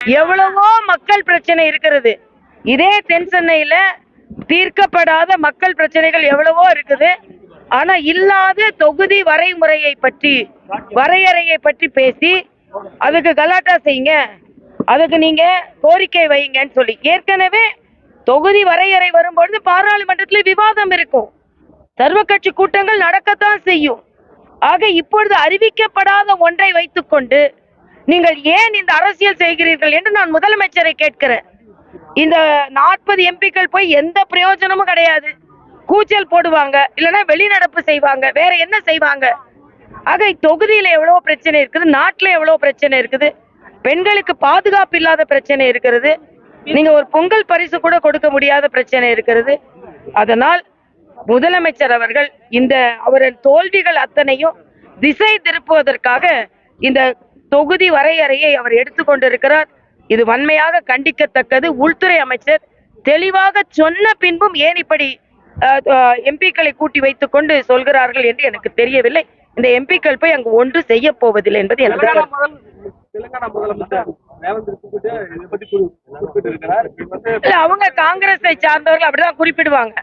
எவ்வளவோ மக்கள் பிரச்சனை இருக்கிறது. இதே தென் சென்னையில தீர்க்கப்படாத மக்கள் பிரச்சனைகள் எவ்வளவோ இருக்குது. ஆனா இல்லாத தொகுதி வரைமுறையை பற்றி வரையறையை பற்றி பேசி அதுக்கு கலாட்டா செய்யுங்க, அதுக்கு நீங்க கோரிக்கை வைங்கன்னு சொல்லி ஏற்கனவே தொகுதி வரையறை வரும்பொழுது பாராளுமன்றத்தில் விவாதம் இருக்கும், சர்வ கட்சி கூட்டங்கள் நடக்கத்தான் செய்யும். ஆக இப்பொழுது அறிவிக்கப்படாத ஒன்றை வைத்துக்கொண்டு நீங்கள் ஏன் இந்த அரசியல் செய்கிறீர்கள் என்று நான் முதலமைச்சரை கேட்கிறேன். இந்த 40 எம்பிக்கள் போய் எந்த பிரயோஜனமும் கிடையாது. கூச்சல் போடுவாங்க, இல்லைன்னா வெளிநடப்பு செய்வாங்க, வேற என்ன செய்வாங்க? ஆக தொகுதியில எவ்வளவு பிரச்சனை இருக்குது, நாட்டுல எவ்வளவு பிரச்சனை இருக்குது, பெண்களுக்கு பாதுகாப்பு இல்லாத பிரச்சனை இருக்கிறது, நீங்க ஒரு பொங்கல் பரிசு கூட கொடுக்க முடியாத பிரச்சனை இருக்கிறது. அதனால் முதலமைச்சர் அவர்கள் இந்த அவரின் தோல்விகள் அத்தனையும் திசை திருப்புவதற்காக இந்த தொகுதி வரையறையை அவர் எடுத்துக்கொண்டிருக்கிறார். இது வன்மையாக கண்டிக்கத்தக்கது. உள்துறை அமைச்சர் தெளிவாக சொன்ன பின்பும் ஏன் இப்படி எம்பிக்களை கூட்டி வைத்துக் கொண்டு சொல்கிறார்கள் என்று எனக்கு தெரியவில்லை. இந்த எம்பிக்கள் போய் அங்கு ஒன்று செய்ய போவதில்லை என்பது எனக்கு அவங்க காங்கிரஸை சார்ந்தவர்கள் அப்படிதான் குறிப்பிடுவாங்க.